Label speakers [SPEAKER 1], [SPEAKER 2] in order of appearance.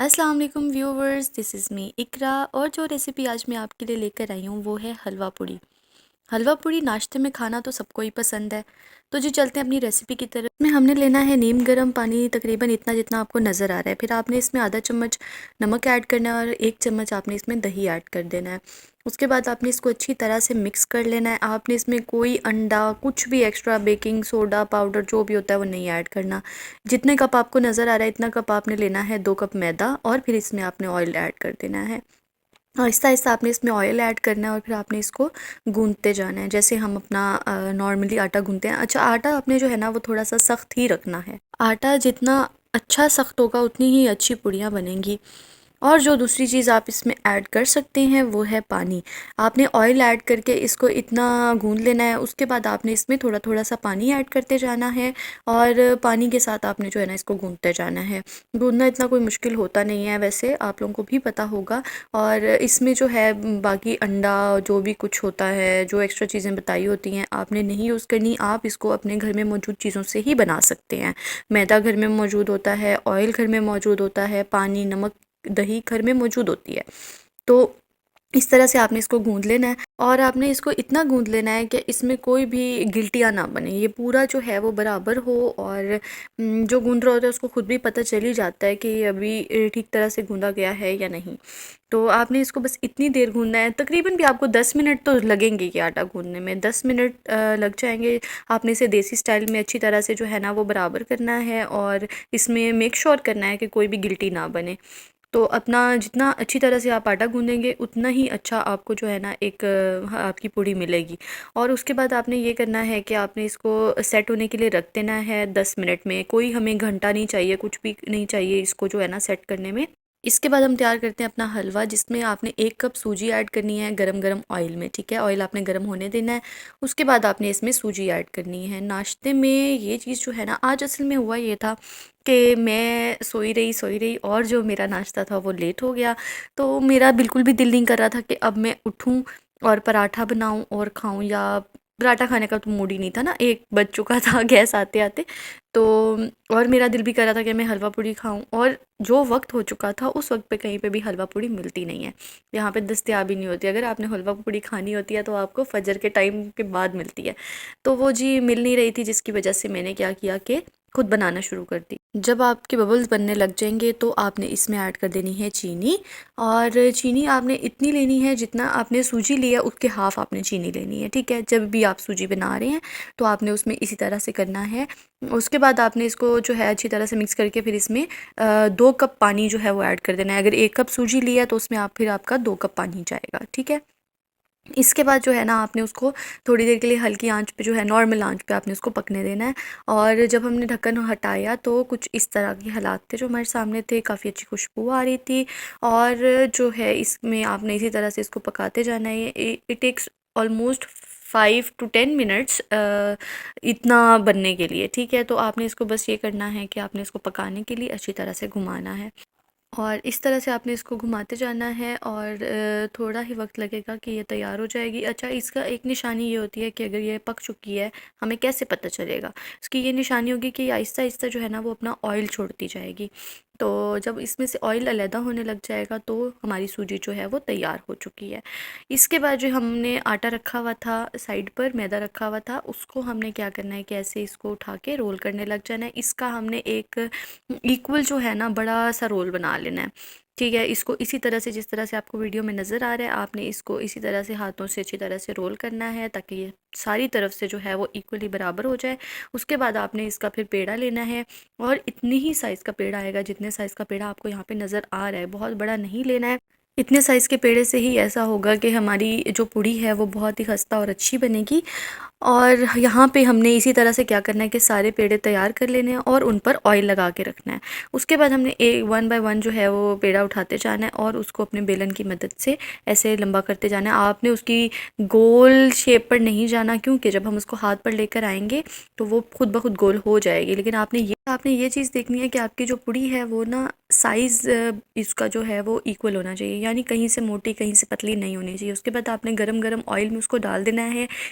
[SPEAKER 1] अस्सलाम वालेकुम viewers, this is me इकरा। और जो रेसिपी आज मैं आपके लिए लेकर आई हूँ वो है हलवा पूड़ी। हलवा पूड़ी नाश्ते में खाना तो सबको ही पसंद है। तो जी चलते हैं अपनी रेसिपी की तरफ। इसमें हमने लेना है नीम गर्म पानी, तकरीबन इतना जितना आपको नज़र आ रहा है। फिर आपने इसमें आधा चम्मच नमक ऐड करना है और 1 चम्मच आपने इसमें दही ऐड कर देना है। उसके बाद आपने इसको अच्छी तरह से मिक्स कर लेना है। आपने इसमें कोई अंडा, कुछ भी एक्स्ट्रा बेकिंग सोडा पाउडर जो भी होता है वो नहीं ऐड करना। जितने कप आपको नज़र आ रहा है इतना कप आपने लेना है, 2 कप मैदा, और फिर इसमें आपने ऑयल ऐड कर देना है। आहिस्ता आहिस्ता आपने इसमें ऑयल ऐड करना है और फिर आपने इसको गूंथते जाना है जैसे हम अपना नॉर्मली आटा गूंथते हैं। अच्छा, आटा आपने जो है ना वो थोड़ा सा सख्त ही रखना है। आटा जितना अच्छा सख्त होगा उतनी ही अच्छी पूड़ियाँ बनेंगी। और जो दूसरी चीज़ आप इसमें ऐड कर सकते हैं वो है पानी। आपने ऑयल ऐड करके इसको इतना गूंद लेना है, उसके बाद आपने इसमें थोड़ा थोड़ा सा पानी ऐड करते जाना है और पानी के साथ आपने जो है ना इसको गूंदते जाना है। गूंदना इतना कोई मुश्किल होता नहीं है, वैसे आप लोगों को भी पता होगा। और इसमें जो है बाकी अंडा जो भी कुछ होता है, जो एक्स्ट्रा चीज़ें बताई होती हैं, आपने नहीं यूज़ करनी। आप इसको अपने घर में मौजूद चीज़ों से ही बना सकते हैं। मैदा घर में मौजूद होता है, ऑयल घर में मौजूद होता है, पानी, नमक, दही घर में मौजूद होती है। तो इस तरह से आपने इसको गूंद लेना है और आपने इसको इतना गूंद लेना है कि इसमें कोई भी गिल्टियाँ ना बने। ये पूरा जो है वो बराबर हो और जो गूंद रहा होता है उसको खुद भी पता चल ही जाता है कि ये अभी ठीक तरह से गूंदा गया है या नहीं। तो आपने इसको बस इतनी देर गूंदना है, तकरीबन भी आपको 10 मिनट तो लगेंगे ये आटा गूंदने में, 10 मिनट लग जाएंगे। आपने इसे देसी स्टाइल में अच्छी तरह से जो है ना वो बराबर करना है और इसमें मेक श्योर करना है कि कोई भी गिल्टी ना बने। तो अपना जितना अच्छी तरह से आप आटा गूंदेंगे उतना ही अच्छा आपको जो है ना एक आपकी पूड़ी मिलेगी। और उसके बाद आपने ये करना है कि आपने इसको सेट होने के लिए रख देना है 10 मिनट में। कोई हमें घंटा नहीं चाहिए, कुछ भी नहीं चाहिए इसको जो है ना सेट करने में। इसके बाद हम तैयार करते हैं अपना हलवा, जिसमें आपने 1 कप सूजी ऐड करनी है गरम गरम ऑयल में। ठीक है, ऑयल आपने गरम होने देना है। उसके बाद आपने इसमें सूजी ऐड करनी है। नाश्ते में ये चीज़ जो है ना, आज असल में हुआ ये था कि मैं सोई रही और जो मेरा नाश्ता था वो लेट हो गया। तो मेरा बिल्कुल भी दिल नहीं कर रहा था कि अब मैं उठूं और पराठा बनाऊं और खाऊं, या पराठा खाने का तो मूड ही नहीं था ना, 1 बज चुका था गैस आते आते। तो और मेरा दिल भी कर रहा था कि मैं हलवा पूड़ी खाऊं, और जो वक्त हो चुका था उस वक्त पे कहीं पे भी हलवा पूड़ी मिलती नहीं है, यहाँ पे दस्तयाब ही नहीं होती। अगर आपने हलवा पूड़ी खानी होती है तो आपको फजर के टाइम के बाद मिलती है। तो वो जी मिल नहीं रही थी, जिसकी वजह से मैंने क्या किया कि खुद बनाना शुरू कर दी। जब आपके बबल्स बनने लग जाएंगे तो आपने इसमें ऐड कर देनी है चीनी। और चीनी आपने इतनी लेनी है जितना आपने सूजी लिया उसके हाफ आपने चीनी लेनी है। ठीक है, जब भी आप सूजी बना रहे हैं तो आपने उसमें इसी तरह से करना है। उसके बाद आपने इसको जो है अच्छी तरह से मिक्स करके फिर इसमें 2 कप पानी जो है वो ऐड कर देना है। अगर 1 कप सूजी लिया तो उसमें आप फिर आपका 2 कप पानी जाएगा। ठीक है, इसके बाद जो है ना आपने उसको थोड़ी देर के लिए हल्की आंच पे, जो है नॉर्मल आंच पे, आपने उसको पकने देना है। और जब हमने ढक्कन हटाया तो कुछ इस तरह के हालात थे जो हमारे सामने थे, काफ़ी अच्छी खुशबू आ रही थी। और जो है इसमें आपने इसी तरह से इसको पकाते जाना है। It takes almost 5 to 10 minutes इतना बनने के लिए। ठीक है, तो आपने इसको बस ये करना है कि आपने इसको पकाने के लिए अच्छी तरह से घुमाना है और इस तरह से आपने इसको घुमाते जाना है और थोड़ा ही वक्त लगेगा कि ये तैयार हो जाएगी। अच्छा, इसका एक निशानी ये होती है कि अगर ये पक चुकी है हमें कैसे पता चलेगा, इसकी ये निशानी होगी कि आहिस्ता आहिस्ता जो है ना वो अपना ऑयल छोड़ती जाएगी। तो जब इसमें से ऑयल अलहदा होने लग जाएगा तो हमारी सूजी जो है वो तैयार हो चुकी है। इसके बाद जो हमने आटा रखा हुआ था साइड पर, मैदा रखा हुआ था, उसको हमने क्या करना है कि ऐसे इसको उठा के रोल करने लग जाना है। इसका हमने एक इक्वल जो है ना बड़ा सा रोल बना लेना है। ठीक है, इसको इसी तरह से, जिस तरह से आपको वीडियो में नज़र आ रहा है, आपने इसको इसी तरह से हाथों से अच्छी तरह से रोल करना है ताकि ये सारी तरफ से जो है वो इक्वली बराबर हो जाए। उसके बाद आपने इसका फिर पेड़ा लेना है और इतनी ही साइज़ का पेड़ा आएगा जितने साइज़ का पेड़ा आपको यहाँ पे नज़र आ रहा है, बहुत बड़ा नहीं लेना है। इतने साइज़ के पेड़े से ही ऐसा होगा कि हमारी जो पूड़ी है वो बहुत ही खस्ता और अच्छी बनेगी। और यहाँ पे हमने इसी तरह से क्या करना है कि सारे पेड़े तैयार कर लेने हैं और उन पर ऑयल लगा के रखना है। उसके बाद हमने एक 1 बाय 1 जो है वो पेड़ा उठाते जाना है और उसको अपने बेलन की मदद से ऐसे लंबा करते जाना है। आपने उसकी गोल शेप पर नहीं जाना, क्योंकि जब हम उसको हाथ पर लेकर आएंगे तो वो खुद ब खुद गोल हो जाएगी। लेकिन आपने ये चीज़ देखनी है कि आपकी जो पूड़ी है वो ना साइज़ इसका जो है वो इक्वल होना चाहिए, यानी कहीं से मोटी कहीं से पतली नहीं होनी चाहिए। उसके बाद आपने गरम गरम ऑयल में उसको डाल देना है।